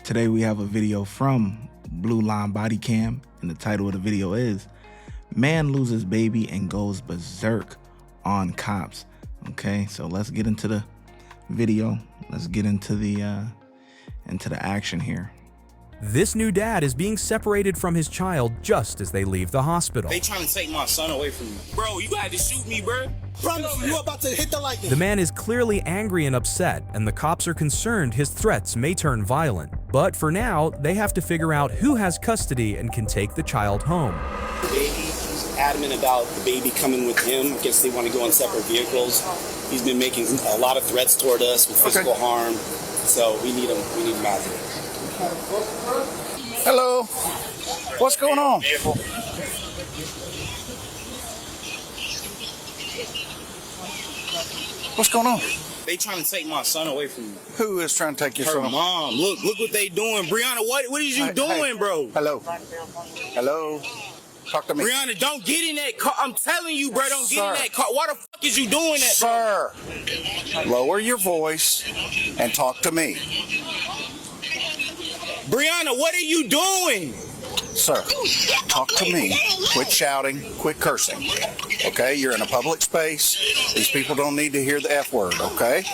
Today we have a video from Blue Line Body Cam, and the title of the video is Man Loses Baby and Goes Berserk on Cops. Okay, so let's get into the video. Let's get into the action here. This new dad is being separated from his child just as they leave the hospital. They trying to take my son away from me. Bro, you had to shoot me, bro. You about to hit the lightning. The man is clearly angry and upset, and the cops are concerned his threats may turn violent. But for now, they have to figure out who has custody and can take the child home. The baby, he's adamant about the baby coming with him. I guess they want to go in separate vehicles. He's been making a lot of threats toward us with physical harm. So we need him out here. Hello. What's going on? What's going on? They trying to take my son away from me. Who is trying to take your Her son? mom. Look what they doing. Brianna, what is you doing, bro? Hello. Hello. Talk to me. Brianna, don't get in that car. I'm telling you, bro, don't get in that car. Why the fuck is you doing that, Sir, lower your voice and talk to me. Brianna, what are you doing? Sir, talk to me. Quit shouting. Quit cursing. Okay? You're in a public space. These people don't need to hear the F word, okay?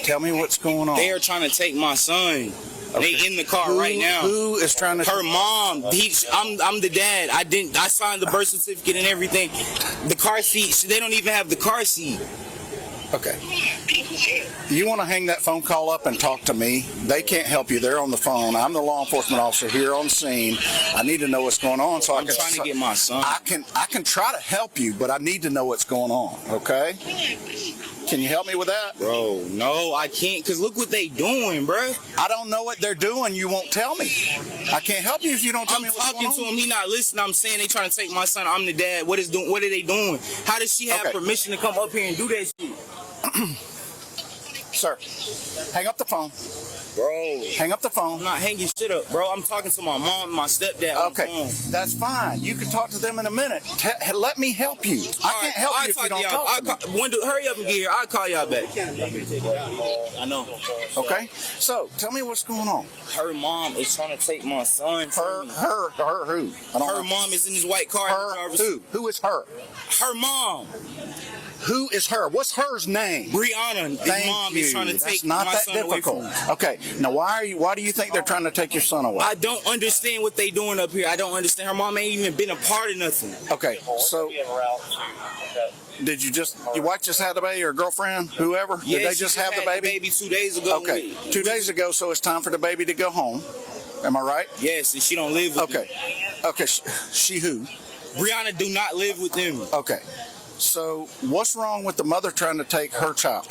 Tell me what's going on. They are trying to take my son. Okay. They in the car right now. Who is trying to? Her mom. I'm the dad. I signed the birth certificate and everything. The car seat. They don't even have the car seat. Okay. You want to hang that phone call up and talk to me? They can't help you. They're on the phone. I'm the law enforcement officer here on the scene. I need to know what's going on, so I'm trying to get my son. I can try to help you, but I need to know what's going on. Okay? Can you help me with that? Bro, no, I can't, because look what they doing, bro. I don't know what they're doing. You won't tell me. I can't help you if you don't tell me what's going on. I'm talking to him. He not listening. I'm saying they trying to take my son. I'm the dad. What are they doing? How does she have permission to come up here and do that shit? Sir, hang up the phone. Bro. Hang up the phone. I'm not hanging shit up, bro. I'm talking to my mom and my stepdad on the phone. That's fine. You can talk to them in a minute. Let me help you. I can't help you if you don't talk to me. Hurry up and get here. I'll call y'all back. I know. Okay. So, tell me what's going on. Her mom is trying to take my son. Her who? Her mom is in his white car. Her who? Who is her? Her mom. Who is her? What's her's name? Brianna. His mom is trying to take my son away from me. Okay. Now, why do you think they're trying to take your son away? I don't understand what they doing up here. I don't understand. Her mom ain't even been a part of nothing. Okay. So, did your wife just have the baby, or girlfriend, whoever? Did they just have the baby? 2 days ago. Okay. 2 days ago, so it's time for the baby to go home. Am I right? Yes, and she don't live with him. Okay. She who? Brianna do not live with him. Okay. So, what's wrong with the mother trying to take her child?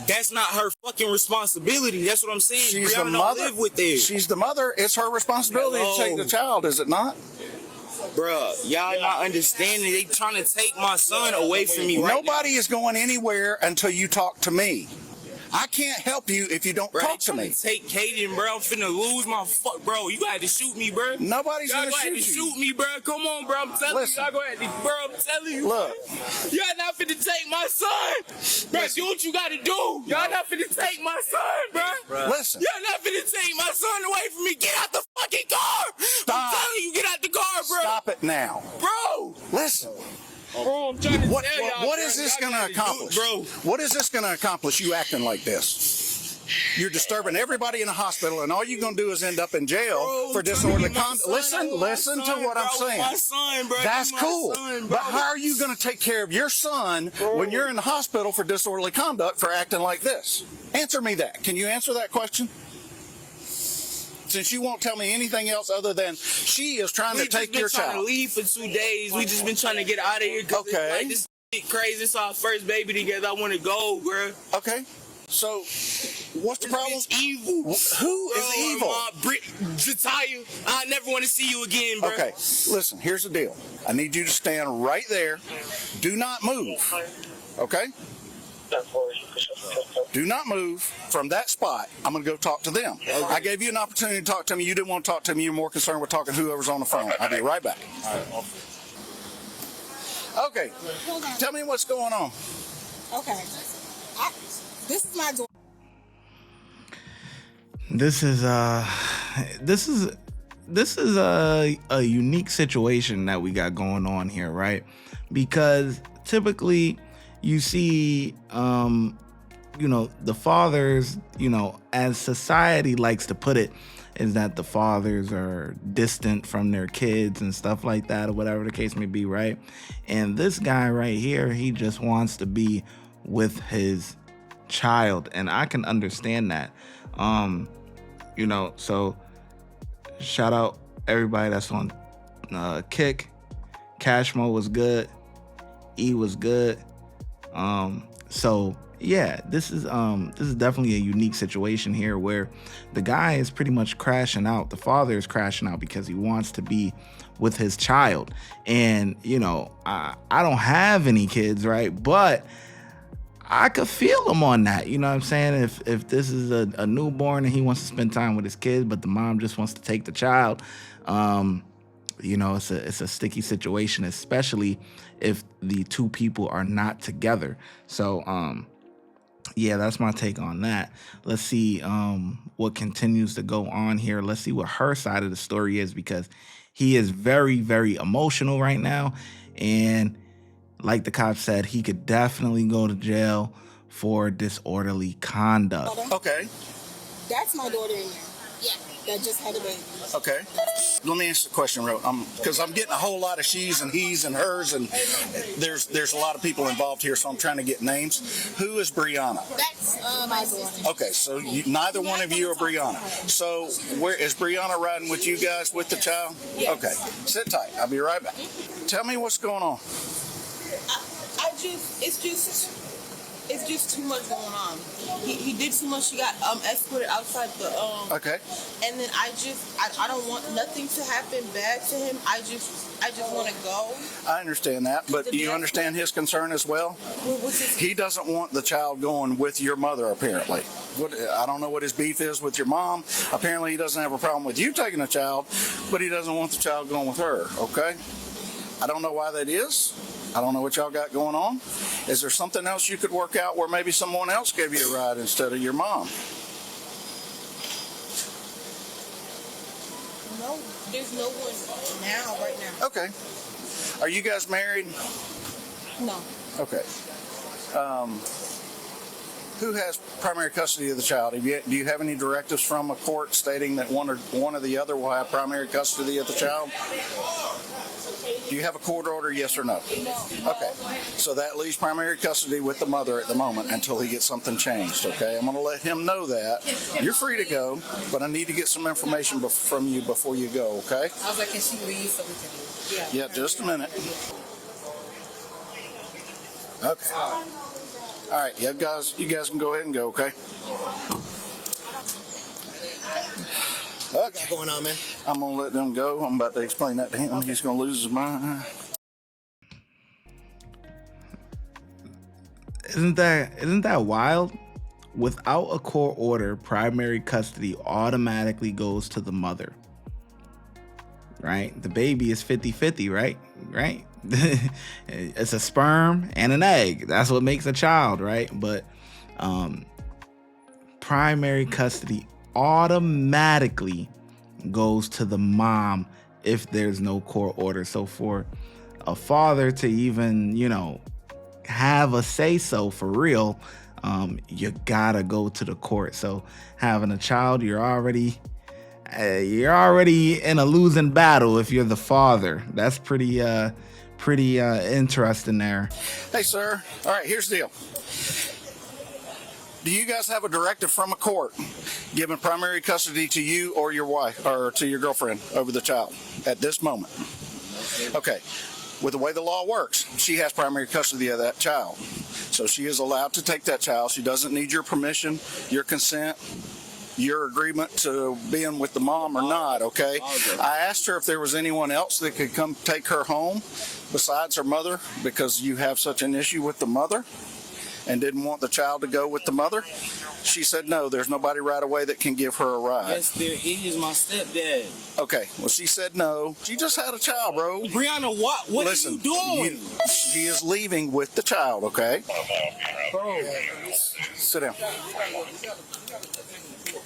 That's not her fucking responsibility. That's what I'm saying. She's Brianna the mother. Don't live with them. She's the mother. It's her responsibility to take the child, is it not? Bruh, y'all not understanding. They trying to take my son away from me right now. Nobody is going anywhere until you talk to me. I can't help you if you don't talk to me. Take Kaden, bro. I'm finna lose my fuck, bro. You got to shoot me, bro. Nobody's gonna shoot you. Y'all got to shoot me, bro. Come on, bro. I'm telling you. Y'all go ahead, bro. I'm telling you. Look, y'all not finna take my son, bro. Do what you got to do. Y'all not finna take my son, bro. Listen. Y'all not finna take my son away from me. Get out the fucking car. Stop. I'm telling you, get out the car, bro. Stop it now, bro. Listen. Bro, I'm trying to tell y'all, what is this going to accomplish? Bro. What is this going to accomplish, you acting like this? You're disturbing everybody in the hospital, and all you're going to do is end up in jail for disorderly conduct. Listen to what I'm saying. My son, bro. That's cool. But how are you going to take care of your son when you're in the hospital for disorderly conduct for acting like this? Answer me that. Can you answer that question? Since you won't tell me anything else other than she is trying to take your child. We just been trying to leave for 2 days. We just been trying to get out of here. Okay. Like, this shit crazy. It's our first baby together. I want to go, bro. Okay. So, what's the problem? It's evil. Who is evil? Jataya, I never want to see you again, bro. Okay, listen, here's the deal. I need you to stand right there. Do not move. Okay? Do not move from that spot. I'm going to go talk to them. Okay. I gave you an opportunity to talk to me. You didn't want to talk to me. You're more concerned with talking to whoever's on the phone. I'll be right back. Okay. Tell me what's going on. Okay. This is my door. This is this is a unique situation that we got going on here, right? Because typically you see, the fathers, as society likes to put it, is that the fathers are distant from their kids and stuff like that, or whatever the case may be, right? And this guy right here, he just wants to be with his child, and I can understand that. So shout out everybody that's on Kick. Cashmo was good. E was good. So yeah, this is definitely a unique situation here where the guy is pretty much crashing out. The father is crashing out because he wants to be with his child. And I don't have any kids, right? But I could feel him on that. You know what I'm saying? If this is a newborn and he wants to spend time with his kid, but the mom just wants to take the child, it's a sticky situation, especially if the two people are not together. So, yeah, that's my take on that. Let's see what continues to go on here. Let's see what her side of the story is, because he is very, very emotional right now. And like the cop said, he could definitely go to jail for disorderly conduct. Okay. That's my daughter in there. Yeah, that just had a baby. Okay. Let me ask the question, because I'm getting a whole lot of she's and he's and hers, and there's a lot of people involved here, so I'm trying to get names. Who is Brianna? That's my daughter. Okay, so neither one of you are Brianna. So where is Brianna riding with you guys with the child? Yes. Okay, sit tight. I'll be right back. Tell me what's going on. It's just too much going on. He did too much. She got escorted outside the Okay. And then I don't want nothing to happen bad to him. I just want to go. I understand that, but do you understand his concern as well? He doesn't want the child going with your mother, apparently. I don't know what his beef is with your mom. Apparently he doesn't have a problem with you taking a child, but he doesn't want the child going with her, okay? I don't know why that is. I don't know what y'all got going on. Is there something else you could work out where maybe someone else gave you a ride instead of your mom? No, there's no one right now. Okay. Are you guys married? No. Okay. Who has primary custody of the child? Do you have any directives from a court stating that one or the other will have primary custody of the child? Do you have a court order, yes or no? No. Okay. So that leaves primary custody with the mother at the moment until he gets something changed, okay? I'm going to let him know that. You're free to go, but I need to get some information from you before you go, okay? I was like, can she leave so we can... Yeah, just a minute. Okay. All right, you guys can go ahead and go, okay? Okay. What's going on, man? I'm going to let them go. I'm about to explain that to him. He's going to lose his mind. Isn't that wild? Without a court order, primary custody automatically goes to the mother. Right? The baby is 50-50, right? Right? It's a sperm and an egg. That's what makes a child, right? But primary custody automatically goes to the mom if there's no court order. So for a father to even, have a say so for real, you gotta go to the court. So having a child, you're already in a losing battle if you're the father. That's pretty interesting there. Hey, sir. All right, here's the deal. Do you guys have a directive from a court giving primary custody to you or your wife or to your girlfriend over the child at this moment? Okay. With the way the law works, she has primary custody of that child. So she is allowed to take that child. She doesn't need your permission, your consent, your agreement to being with the mom or not, okay? I asked her if there was anyone else that could come take her home besides her mother because you have such an issue with the mother and didn't want the child to go with the mother. She said no, there's nobody right away that can give her a ride. Yes, there is. My stepdad. Okay, well, she said no. She just had a child, bro. Brianna, what Listen, are you doing? She is leaving with the child, okay? Bro. Sit down.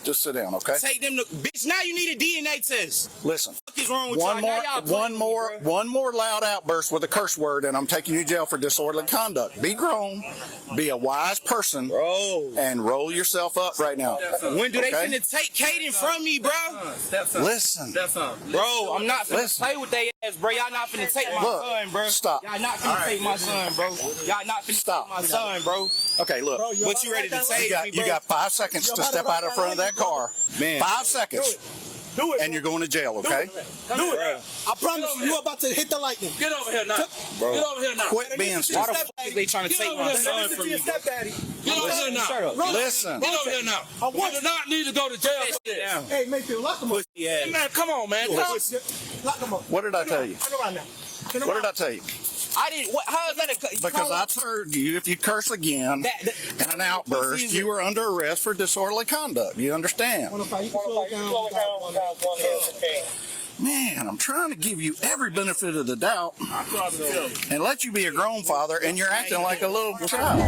Just sit down, okay? Take them to bitch. Now you need a DNA test. Listen. What is wrong with y'all? Now y'all playing with me, bro. One more loud outburst with a curse word, and I'm taking you to jail for disorderly conduct. Be grown, be a wise person, Bro. and roll yourself up right now. When do they finna take Kaden from me, bro? Listen. Bro, I'm not finna play with they ass, bro. Y'all not finna take my son, bro. Stop. Y'all not finna take my son, bro. Y'all not finna take my son, bro. Okay, look. But you ready to save me, bro? You got 5 seconds to step out in front of that car. Man. 5 seconds. Do it. And you're going to jail, okay? Do it. I promise you're about to hit the lightning. Get over here now. Bro. Get over here now. Quit being Why the stupid. fuck is they trying to take my son from me, bro? Get over here now. Shut up. Listen. Get over here now. You do not need to go to jail for this. Hey, Mayfield, lock him up. Hey, man, come on, man. Lock him up. What did I tell you? Turn around now. What did I tell you? I didn't. How is that a? Because I told you if you curse again in an outburst, you are under arrest for disorderly conduct. You understand? You can slow it down. Man, I'm trying to give you every benefit of the doubt and let you be a grown father, and you're acting like a little child.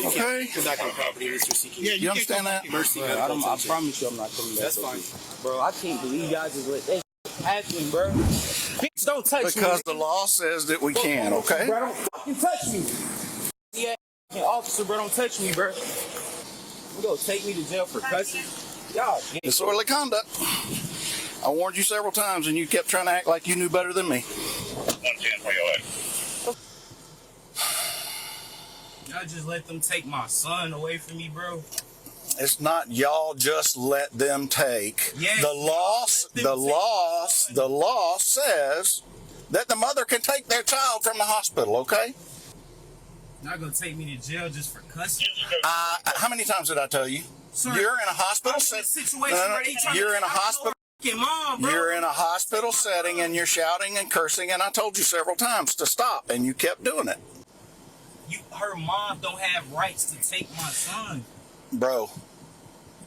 Okay? Come back on property, Mr. Seeking. You understand that? Mercy. I promise you, I'm not coming back. That's fine. Bro, I can't believe y'all just let that happen, bro. Bitch, don't touch me. Because the law says that we can, okay? Bro, don't fucking touch me. Yeah, officer, bro, don't touch me, bro. You gonna take me to jail for cussing? Y'all. Disorderly conduct. I warned you several times, and you kept trying to act like you knew better than me. Y'all just let them take my son away from me, bro. It's not y'all just let them take. Yes, The law says that the mother can take their child from the hospital, okay? Not gonna take me to jail just for cussing. How many times did I tell you? Sir, You're in a hospital You're in a hospital. Mom, bro. You're in a hospital setting and you're shouting and cursing, and I told you several times to stop, and you kept doing it. Her mom don't have rights to take my son. Bro,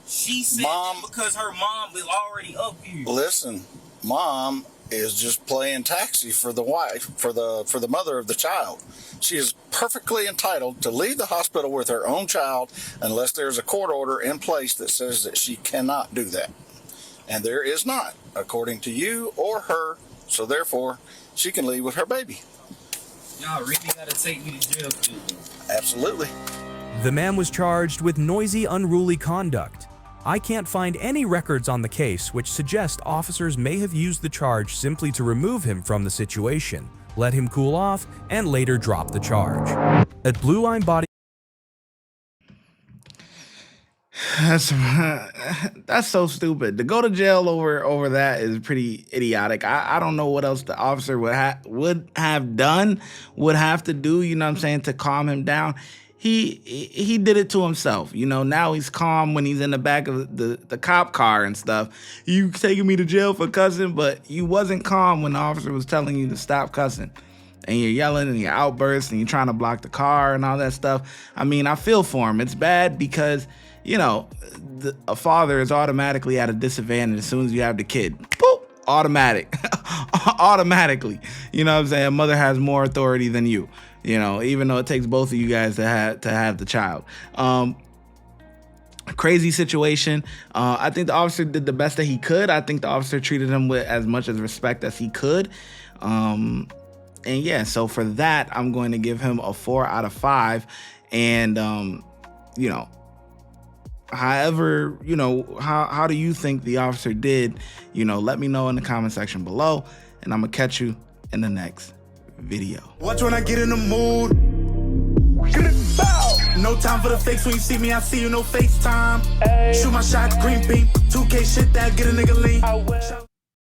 She said Mom, that because her mom is already up here. listen, Mom is just playing taxi for the wife, for the mother of the child. She is perfectly entitled to leave the hospital with her own child unless there's a court order in place that says that she cannot do that. And there is not, according to you or her, so therefore she can leave with her baby. Y'all really gotta take me to jail, too. Absolutely. The man was charged with noisy, unruly conduct. I can't find any records on the case which suggest officers may have used the charge simply to remove him from the situation, let him cool off, and later drop the charge. At Blue Line Body That's so stupid. To go to jail over that is pretty idiotic. I don't know what else the officer would have done, would have to do, you know what I'm saying, to calm him down. He did it to himself. You know, now he's calm when he's in the back of the cop car and stuff. You taking me to jail for cussing, but you wasn't calm when the officer was telling you to stop cussing. And you're yelling and you're outbursts and you're trying to block the car and all that stuff. I mean, I feel for him. It's bad because, you know, a father is automatically at a disadvantage as soon as you have the kid. Boop, automatic. Automatically. You know what I'm saying? A mother has more authority than you, you know, even though it takes both of you guys to have the child. Crazy situation. I think the officer did the best that he could. I think the officer treated him with as much as respect as he could. And yeah, so for that, I'm going to give him a 4 out of 5. And, you know, however, you know, how do you think the officer did? You know, let me know in the comment section below, and I'm going to catch you in the next video. Watch when I get in the mood. No time for the fakes. When you see me, I see you, no FaceTime. Shoot my shot, green beam. 2K shit that get a nigga lean.